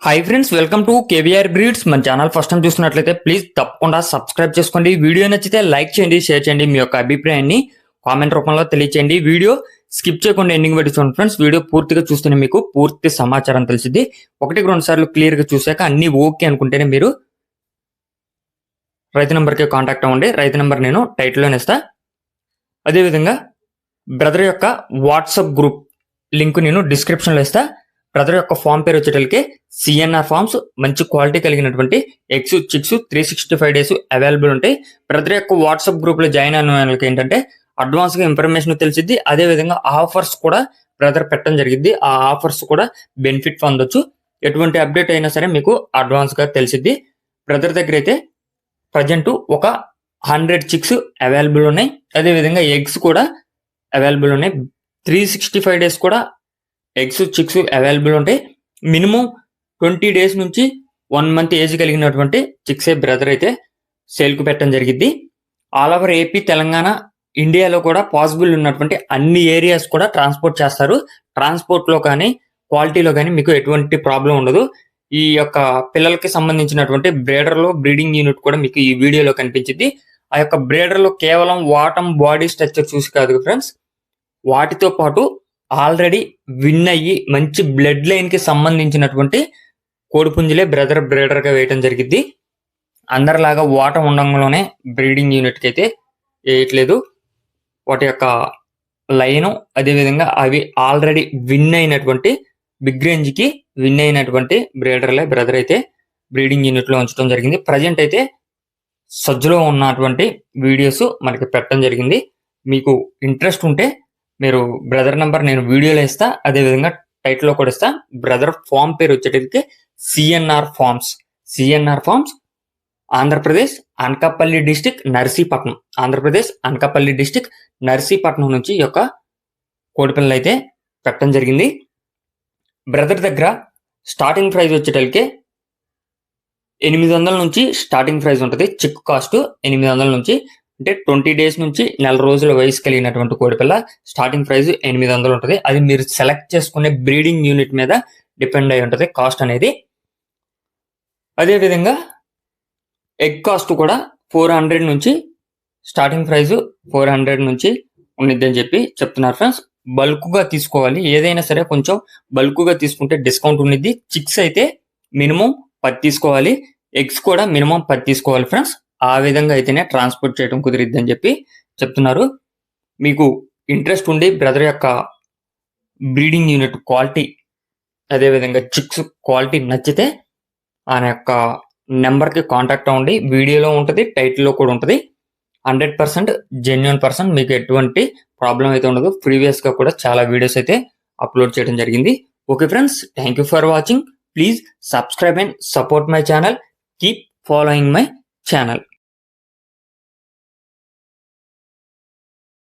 Hi friends, welcome to KVR breeds. మన channel first time చూస్తున్నట్లయితే please తప్పకుండా సబ్స్క్రైబ్ చేసుకోండి. వీడియో నచ్చితే లైక్ చేయండి, షేర్ చేయండి. మీ యొక్క అభిప్రాయాన్ని కామెంట్ రూపంలో తెలియచేయండి. వీడియో స్కిప్ చేయకుండా ఎండింగ్ వరకు చూడండి ఫ్రెండ్స్. వీడియో పూర్తిగా చూస్తేనే మీకు పూర్తి సమాచారం తెలిసింది. 1-2 సార్లు క్లియర్ గా చూసాక అన్ని ఓకే అనుకుంటేనే మీరు రైతు నెంబర్కి కాంటాక్ట్ అవ్వండి. రైతు నెంబర్ నేను టైటిల్లోనే ఇస్తా. అదేవిధంగా బ్రదర్ యొక్క వాట్సాప్ గ్రూప్ లింక్ నేను డిస్క్రిప్షన్లో ఇస్తా. బ్రదర్ యొక్క ఫామ్ పేరు వచ్చేటప్పటికి సిఎన్ఆర్ ఫార్మ్స్. మంచి క్వాలిటీ కలిగినటువంటి ఎగ్స్, చిక్స్ 365 డేస్ అవైలబుల్ ఉంటాయి. బ్రదర్ యొక్క వాట్సాప్ గ్రూప్ లో జాయిన్ అయిన వాళ్ళకి ఏంటంటే అడ్వాన్స్ గా ఇన్ఫర్మేషన్ తెలిసిద్ది. అదే విధంగా ఆఫర్స్ కూడా బ్రదర్ పెట్టడం జరిగింది. ఆ ఆఫర్స్ కూడా బెనిఫిట్ పొందొచ్చు. ఎటువంటి అప్డేట్ అయినా సరే మీకు అడ్వాన్స్ గా తెలిసిద్ది. బ్రదర్ దగ్గర అయితే ప్రజెంట్ ఒక 100 చిక్స్ అవైలబుల్ ఉన్నాయి. అదే విధంగా ఎగ్స్ కూడా అవైలబుల్ ఉన్నాయి. 365 డేస్ కూడా ఎగ్స్, చిక్స్ అవైలబుల్ ఉంటాయి. మినిమం 20 డేస్ నుంచి 1 మంత్ ఏజ్ కలిగినటువంటి చిక్సే బ్రదర్ అయితే సేల్కు పెట్టడం జరిగింది. ఆల్ ఓవర్ ఏపీ, తెలంగాణ, ఇండియాలో కూడా పాసిబుల్ ఉన్నటువంటి అన్ని ఏరియాస్ కూడా ట్రాన్స్పోర్ట్ చేస్తారు. ట్రాన్స్పోర్ట్ లో కానీ క్వాలిటీలో కానీ మీకు ఎటువంటి ప్రాబ్లం ఉండదు. ఈ యొక్క పిల్లలకి సంబంధించినటువంటి బ్రీడర్ లో బ్రీడింగ్ యూనిట్ కూడా మీకు ఈ వీడియోలో కనిపించింది. ఆ యొక్క బ్రీడర్ లో కేవలం వాటం, బాడీ స్ట్రక్చర్ చూసి కాదు ఫ్రెండ్స్, వాటితో పాటు ఆల్రెడీ విన్ అయ్యి మంచి బ్లడ్ లైన్ కి సంబంధించినటువంటి కోడిపుంజులే బ్రదర్ బ్రీడర్ గా వేయటం జరిగింది. అందరిలాగా వాటం ఉండంలోనే బ్రీడింగ్ యూనిట్ కి అయితే వేయట్లేదు. వాటి యొక్క లైను, అదేవిధంగా అవి ఆల్రెడీ విన్ అయినటువంటి బిగ్ రేంజ్ కి విన్ అయినటువంటి బ్రీడర్లే బ్రదర్ అయితే బ్రీడింగ్ యూనిట్ లో ఉంచడం జరిగింది. ప్రజెంట్ అయితే సజ్జలో ఉన్నటువంటి వీడియోస్ మనకి పెట్టడం జరిగింది. మీకు ఇంట్రెస్ట్ ఉంటే మీరు బ్రదర్ నంబర్ నేను వీడియోలో ఇస్తా, అదేవిధంగా టైటిల్ లో కూడా ఇస్తా. బ్రదర్ ఫామ్ పేరు వచ్చేటప్పటికి CNR farms. CNR farms, Andhra Pradesh, Anakapalli district, Narsipatnam. Andhra Pradesh Anakapalli district Narsipatnam నుంచి ఈ యొక్క కోడిపిల్లలు అయితే పెట్టడం జరిగింది. బ్రదర్ దగ్గర స్టార్టింగ్ ప్రైస్ వచ్చేటప్పటికి 800 నుంచి స్టార్టింగ్ ప్రైస్ ఉంటుంది. చిక్ కాస్ట్ 800 నుంచి, అంటే 20 డేస్ నుంచి నెల రోజుల వయసు కలిగినటువంటి కోడిపిల్ల స్టార్టింగ్ ప్రైస్ 800 ఉంటుంది. అది మీరు సెలెక్ట్ చేసుకునే బ్రీడింగ్ యూనిట్ మీద డిపెండ్ అయి ఉంటుంది కాస్ట్ అనేది. అదేవిధంగా ఎగ్ కాస్ట్ కూడా 400 నుంచి స్టార్టింగ్ ప్రైస్ 400 నుంచి ఉండిద్దని చెప్పి చెప్తున్నారు ఫ్రెండ్స్. బల్క్ గా తీసుకోవాలి, ఏదైనా సరే కొంచెం బల్క్ గా తీసుకుంటే డిస్కౌంట్ ఉండిద్ది. చిక్స్ అయితే మినిమం 10 తీసుకోవాలి, ఎగ్స్ కూడా మినిమం 10 తీసుకోవాలి ఫ్రెండ్స్. ఆ విధంగా అయితేనే ట్రాన్స్పోర్ట్ చేయడం కుదిరిద్ది అని చెప్పి చెప్తున్నారు. మీకు ఇంట్రెస్ట్ ఉండి బ్రదర్ యొక్క బ్రీడింగ్ యూనిట్ క్వాలిటీ, అదేవిధంగా చిక్స్ క్వాలిటీ నచ్చితే ఆయన యొక్క నెంబర్కి కాంటాక్ట్ అవ్వండి. వీడియోలో ఉంటుంది, టైటిల్లో కూడా ఉంటుంది. 100% జెన్యున్ పర్సన్, మీకు ఎటువంటి ప్రాబ్లం అయితే ఉండదు. ప్రీవియస్ గా కూడా చాలా వీడియోస్ అయితే అప్లోడ్ చేయడం జరిగింది. Okay friends, thank you for watching. Please subscribe and support my channel. Keep following my channel.